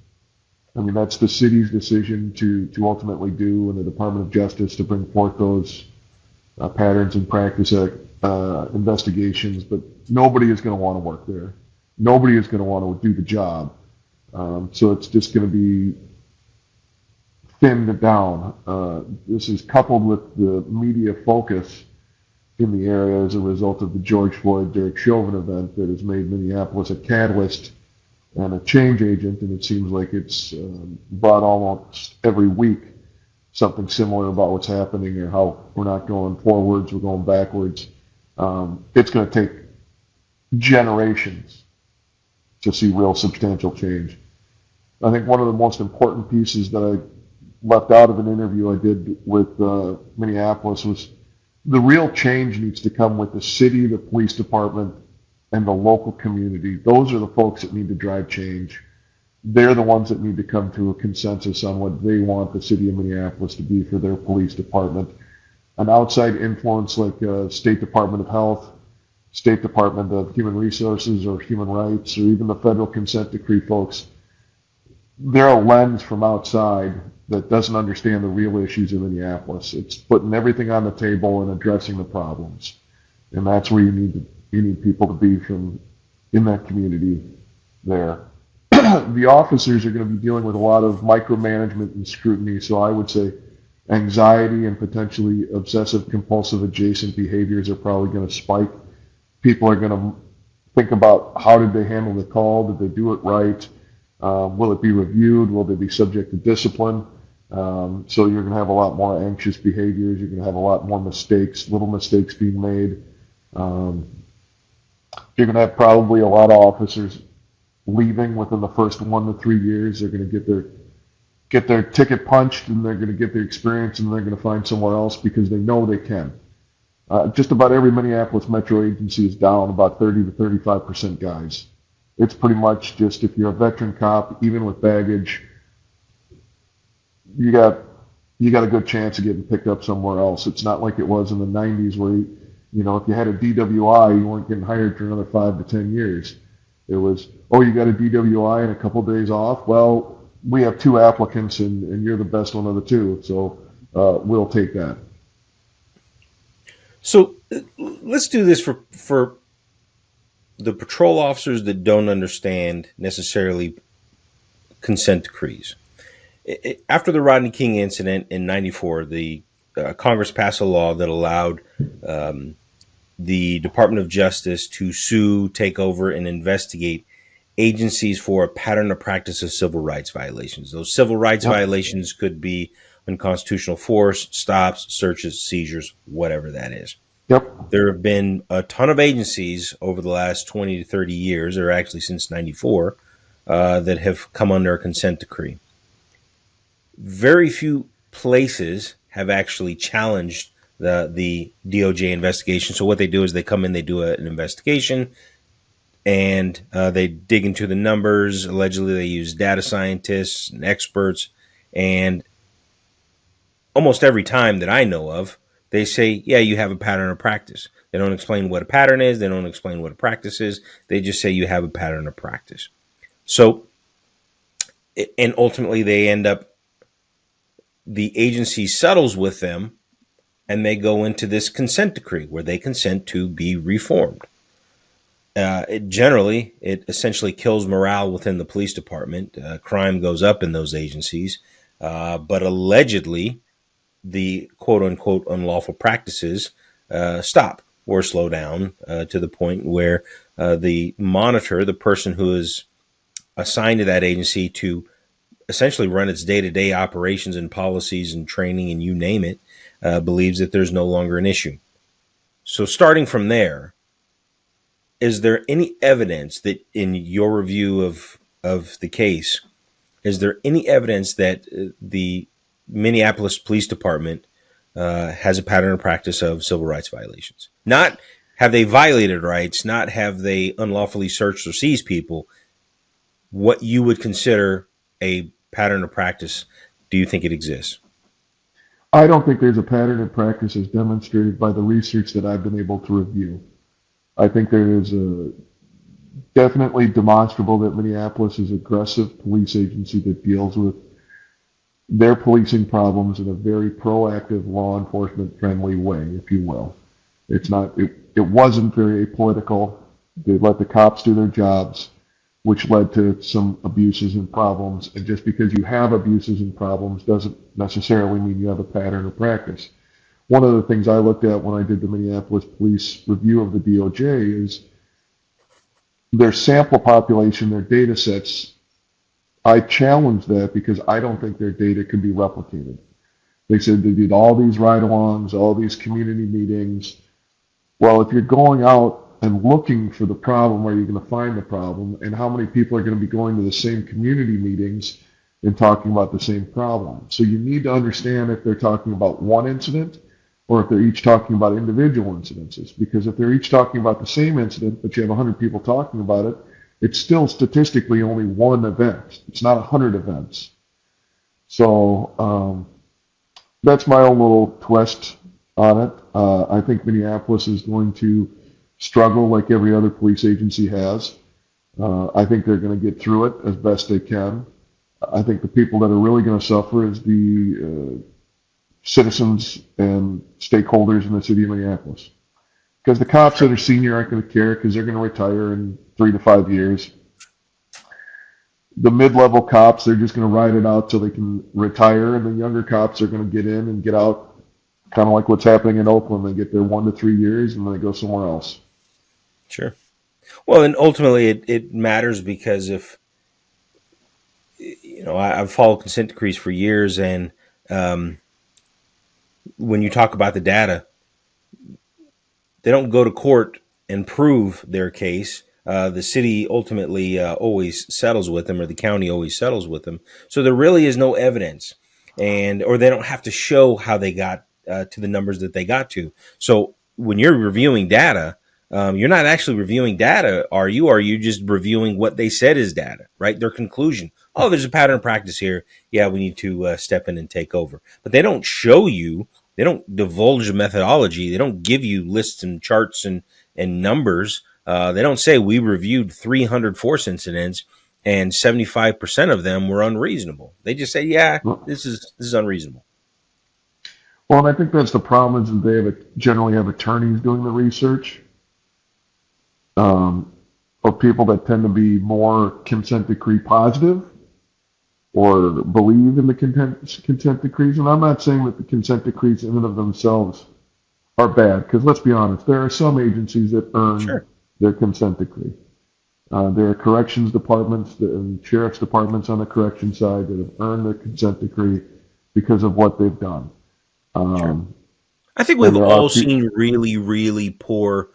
I mean, that's the city's decision to ultimately do, and the Department of Justice to bring forth those patterns and practice investigations. But nobody is going to want to work there. Nobody is going to want to do the job. So it's just going to be thinned down. This is coupled with the media focus in the area as a result of the George Floyd Derek Chauvin event that has made Minneapolis a catalyst and a change agent, and it seems like it's brought almost every week something similar about what's happening or how we're not going forwards, we're going backwards. It's going to take generations to see real substantial change. I think one of the most important pieces that I left out of an interview I did with Minneapolis was the real change needs to come with the city, the police department, and the local community. Those are the folks that need to drive change. They're the ones that need to come to a consensus on what they want the city of Minneapolis to be for their police department. An outside influence like State Department of Health, State Department of Human Resources or Human Rights, or even the federal consent decree folks, they're a lens from outside that doesn't understand the real issues in Minneapolis. It's putting everything on the table and addressing the problems, and that's where you need people to be from in that community there. The officers are going to be dealing with a lot of micromanagement and scrutiny, so I would say anxiety and potentially obsessive compulsive adjacent behaviors are probably going to spike. People are going to think about how did they handle the call, did they do it right, will it be reviewed, will they be subject to discipline. So you're going to have a lot more anxious behaviors, you're going to have a lot more mistakes, little mistakes being made. You're going to have probably a lot of officers leaving within the first 1 to 3 years. They're going to get their ticket punched, and they're going to get their experience, and they're going to find somewhere else because they know they can. Just about every Minneapolis metro agency is down about 30 to 35% guys. It's pretty much just if you're a veteran cop, even with baggage, you got a good chance of getting picked up somewhere else. It's not like it was in the 90s where if you had a DWI, you weren't getting hired for another 5 to 10 years. It was, oh, you got a DWI and a couple of days off? Well, we have 2 applicants and you're the best one of the 2, so we'll take that. So let's do this for the patrol officers that don't understand necessarily consent decrees. After the Rodney King incident in '94, the Congress passed a law that allowed the Department of Justice to sue, take over, and investigate agencies for a pattern of practice of civil rights violations. Those civil rights violations could be unconstitutional force, stops, searches, seizures, whatever that is. Yep. There have been a ton of agencies over the last 20 to 30 years, or actually since '94, that have come under a consent decree. Very few places have actually challenged the DOJ investigation. So what they do is they come in, they do an investigation, and they dig into the numbers. Allegedly, they use data scientists and experts, and almost every time that I know of, they say, yeah, you have a pattern of practice. They don't explain what a pattern is. They don't explain what a practice is. They just say you have a pattern of practice. So, and ultimately they end up, the agency settles with them and they go into this consent decree where they consent to be reformed. It essentially kills morale within the police department. Crime goes up in those agencies, but allegedly the quote unquote unlawful practices stop or slow down to the point where the monitor, the person who is assigned to that agency to essentially run its day-to-day operations and policies and training and you name it, believes that there's no longer an issue. So starting from there, is there any evidence that in your review of the case, is there any evidence that the Minneapolis Police Department has a pattern of practice of civil rights violations? Not have they violated rights, not have they unlawfully searched or seized people. What you would consider a pattern of practice, do you think it exists? I don't think there's a pattern in practice as demonstrated by the research that I've been able to review. I think there is definitely demonstrable that Minneapolis is an aggressive police agency that deals with their policing problems in a very proactive, law enforcement friendly way, if you will. It wasn't very apolitical. They let the cops do their jobs, which led to some abuses and problems. And just because you have abuses and problems doesn't necessarily mean you have a pattern or practice. One of the things I looked at when I did the Minneapolis police review of the DOJ is their sample population, their data sets. I challenged that because I don't think their data can be replicated. They said they did all these ride-alongs, all these community meetings. Well, if you're going out and looking for the problem, where you're going to find the problem, and how many people are going to be going to the same community meetings and talking about the same problem? So you need to understand if they're talking about one incident or if they're each talking about individual incidences. Because if they're each talking about the same incident, but you have 100 people talking about it, it's still statistically only one event. It's not 100 events. So that's my own little twist on it. I think Minneapolis is going to struggle like every other police agency has. I think they're going to get through it as best they can. I think the people that are really going to suffer is the citizens and stakeholders in the city of Minneapolis. Because the cops that are senior aren't going to care because they're going to retire in 3 to 5 years. The mid-level cops, they're just going to ride it out till they can retire, and the younger cops are going to get in and get out, kind of like what's happening in Oakland. They get their 1 to 3 years, and then they go somewhere else. Sure. Well, and ultimately it matters because if, I've followed consent decrees for years, and when you talk about the data, they don't go to court and prove their case. The city ultimately always settles with them, or the county always settles with them. So there really is no evidence, or they don't have to show how they got to the numbers that they got to. So when you're reviewing data, you're not actually reviewing data, are you? Or are you just reviewing what they said is data, right? Their conclusion. Oh, there's a pattern of practice here. Yeah, we need to step in and take over. But they don't show you. They don't divulge a methodology. They don't give you lists and charts and numbers. They don't say we reviewed 300 force incidents and 75% of them were unreasonable. They just say, yeah, Well, this is unreasonable. and I think that's the problem is that generally have attorneys doing the research, or people that tend to be more consent decree positive or believe in the consent decrees. And I'm not saying that the consent decrees in and of themselves are bad, because let's be honest, there are some agencies that earn Sure, their consent decree. There are corrections departments and sheriff's departments on the correction side that have earned their consent decree because of what they've done. sure. Um, I think and we've there are all people, seen really, really poor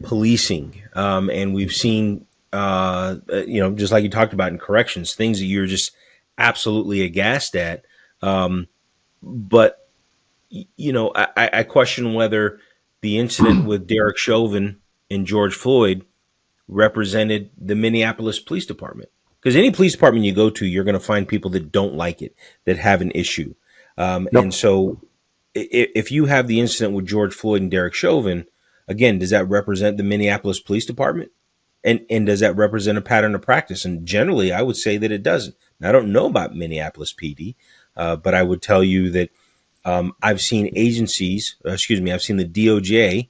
policing, and we've seen, just like you talked about in corrections, things that you're just absolutely aghast at. But I question whether the incident with Derek Chauvin and George Floyd represented the Minneapolis Police Department. Because any police department you go to, you're going to find people that don't like it, that have an issue. And yep. so if you have the incident with George Floyd and Derek Chauvin, again, does that represent the Minneapolis Police Department? And does that represent a pattern of practice? And generally, I would say that it doesn't. Now, I don't know about Minneapolis PD, but I would tell you that I've seen I've seen the DOJ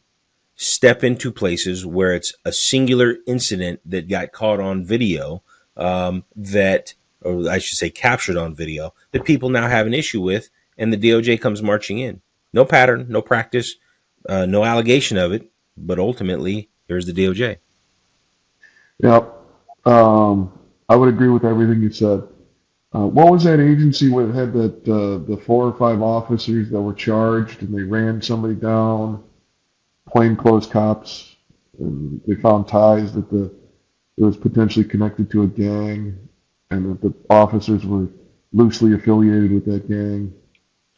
step into places where it's a singular incident that got caught on video, or I should say captured on video, that people now have an issue with, and the DOJ comes marching in. No pattern, no practice, no allegation of it, but ultimately, here's the DOJ. Yep. I would agree with everything you said. What was that agency where it had that the 4 or 5 officers that were charged and they ran somebody down, plainclothes cops, and they found ties that it was potentially connected to a gang, and that the officers were loosely affiliated with that gang.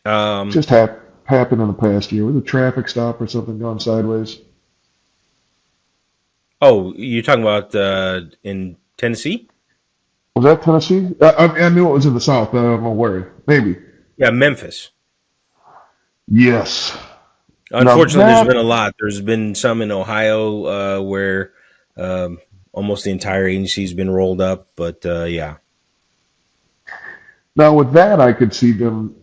Um, Just happened in the past year. Was a traffic stop or something gone sideways? oh, you're talking about in Tennessee? Was that Tennessee? I knew it was in the South, but I don't know where. Maybe. Yeah, Memphis. Yes. Now Unfortunately, there's been that a lot. There's been some in Ohio where um, almost the entire agency's been rolled up. But yeah, Now with that, I could see them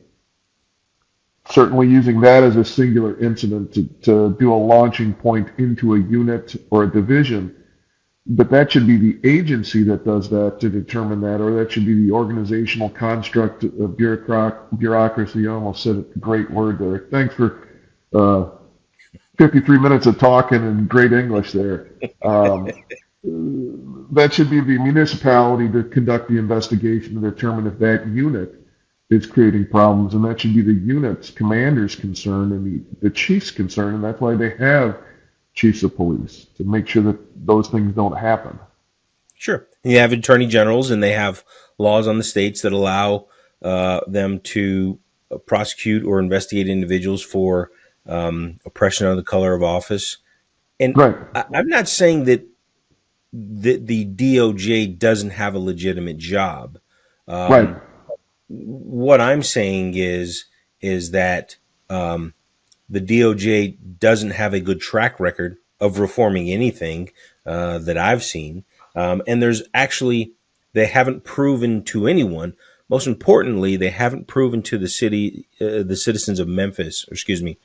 certainly using that as a singular incident to do a launching point into a unit or a division. But that should be the agency that does that to determine that, or that should be the organizational construct of bureaucracy. I almost said it, great word there. Thanks for uh, 53 minutes of talking in great English there. Um, that should be the municipality to conduct the investigation to determine if that unit is creating problems, and that should be the unit's commander's concern and the chief's concern, and that's why they have chiefs of police to make sure that those things don't happen. sure. You have attorney generals, and they have laws on the states that allow them to prosecute or investigate individuals for oppression under the color of office. And Right, I'm not saying that the DOJ doesn't have a legitimate job. right, What I'm saying is that the DOJ doesn't have a good track record of reforming anything that I've seen, and there's actually they haven't proven to anyone. Most importantly, they haven't proven to the citizens of Memphis, or excuse me,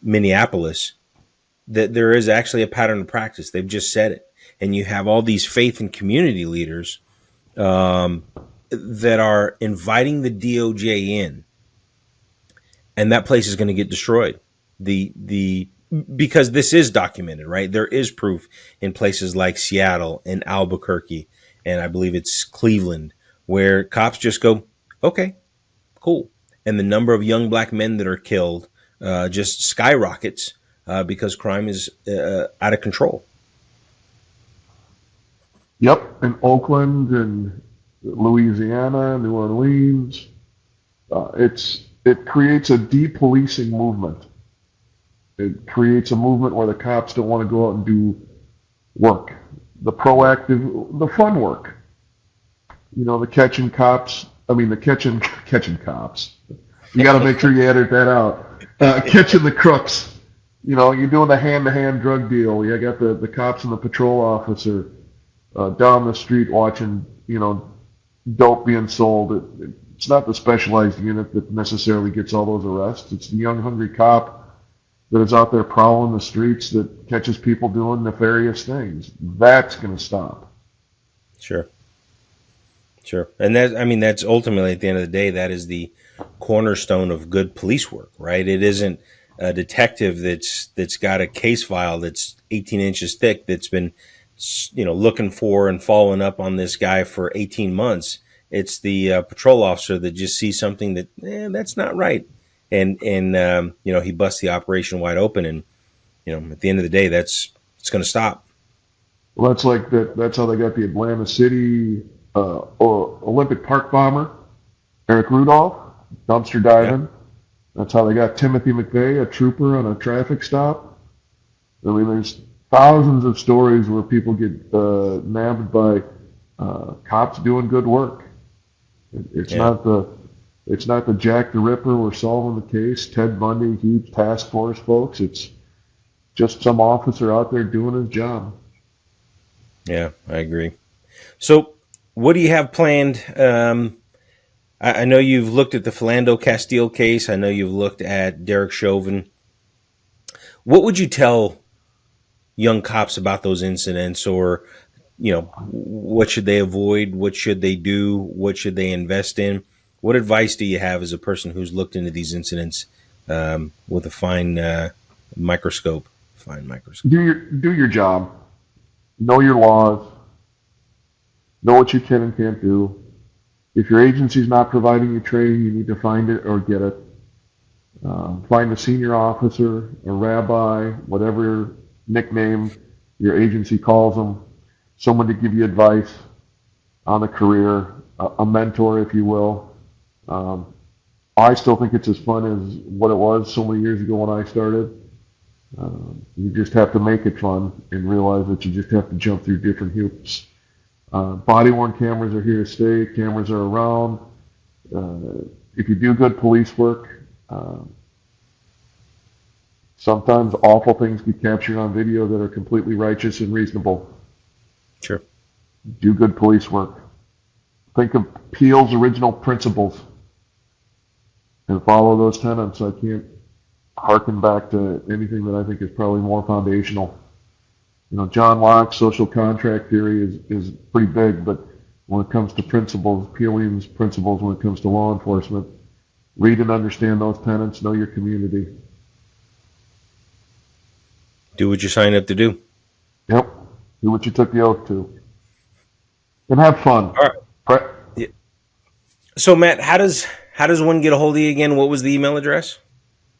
Minneapolis, that there is actually a pattern of practice. They've just said it, and you have all these faith and community leaders um, that are inviting the DOJ in, and that place is going to get destroyed. The Because this is documented, right? There is proof in places like Seattle and Albuquerque, and I believe it's Cleveland, where cops just go, "Okay, cool," and the number of young black men that are killed just skyrockets because crime is out of control. yep. In Oakland and Louisiana, New Orleans, it creates a depolicing movement. It creates a movement where the cops don't want to go out and do work, the proactive, the fun work. You know, the catching cops. I mean, the catching catching cops. You got to make sure you edit that out. Catching the crooks. You know, you're doing the hand-to-hand drug deal. You got the cops and the patrol officer down the street watching, you know, dope being sold. It's not the specialized unit that necessarily gets all those arrests. It's the young, hungry cop that is out there prowling the streets that catches people doing nefarious things. That's going to stop. Sure. Sure. And that's ultimately at the end of the day, that is the cornerstone of good police work, right? It isn't a detective that's got a case file that's 18 inches thick that's been, looking for and following up on this guy for 18 months. It's the patrol officer that just sees something that, that's not right. And he busts the operation wide open. And, at the end of the day, it's going to stop. Well, that's like that. That's how they got the Atlanta City or Olympic Park bomber, Eric Rudolph, dumpster Yeah. diving. That's how they got Timothy McVeigh, a trooper on a traffic stop. I mean, there's thousands of stories where people get nabbed by cops doing good work. It's Yeah. not the Jack the Ripper we're solving the case, Ted Bundy, huge task force folks. It's just some officer out there doing his job. Yeah. I agree. So, what do you have planned? I know you've looked at the Philando Castile case. I know you've looked at Derek Chauvin. What would you tell young cops about those incidents, or what should they avoid? What should they do? What should they invest in? What advice do you have as a person who's looked into these incidents with a fine microscope? Fine microscope. Do your job. Know your laws. Know what you can and can't do. If your agency's not providing you training, you need to find it or get it. Find a senior officer, a rabbi, whatever nickname your agency calls them, someone to give you advice on a career, a mentor, if you will. Um, I still think it's as fun as what it was so many years ago when I started. You just have to make it fun and realize that you just have to jump through different hoops. Body-worn cameras are here to stay. Cameras are around. If you do good police work, Sometimes awful things get captured on video that are completely righteous and reasonable. Sure. Do good police work. Think of Peele's original principles and follow those tenets. I can't harken back to anything that I think is probably more foundational. John Locke's social contract theory is pretty big, but when it comes to principles, Peelian's principles when it comes to law enforcement, read and understand those tenets, know your community. Do what you signed up to do. Yep. Do what you took the oath to. And have fun. All right. Yeah. So Matt, how does one get a hold of you again? What was the email address?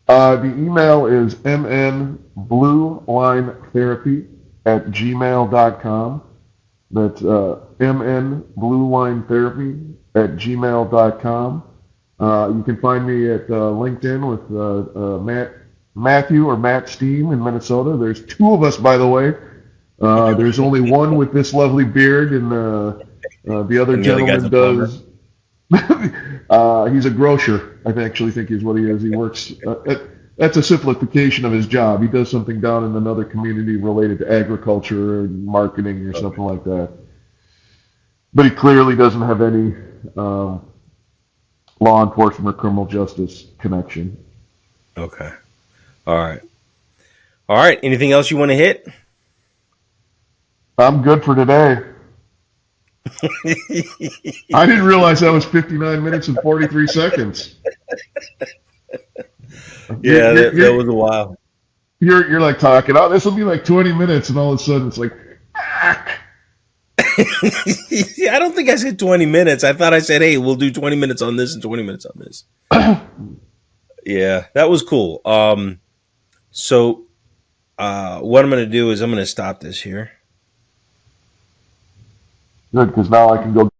The email is mnbluelinetherapy@gmail.com. That's mnbluelinetherapy@gmail.com. You can find me at LinkedIn with Matthew or Matt Stiehm in Minnesota. There's two of us, by the way. There's only one with this lovely beard, and the other gentleman does. He's a grocer. I actually think is what he is. He works. That's a simplification of his job. He does something down in another community related to agriculture or marketing or something like that. But he clearly doesn't have any law enforcement or criminal justice connection. Okay. All right. Anything else you want to hit? I'm good for today. I didn't realize that was 59 minutes and 43 seconds. Yeah, that was a while. You're like talking, oh, this will be like 20 minutes, and all of a sudden it's like, Yeah, I don't think I said 20 minutes. I thought I said, hey, we'll do 20 minutes on this and 20 minutes on this. Yeah, that was cool. So what I'm going to do is I'm going to stop this here. Good, because now I can go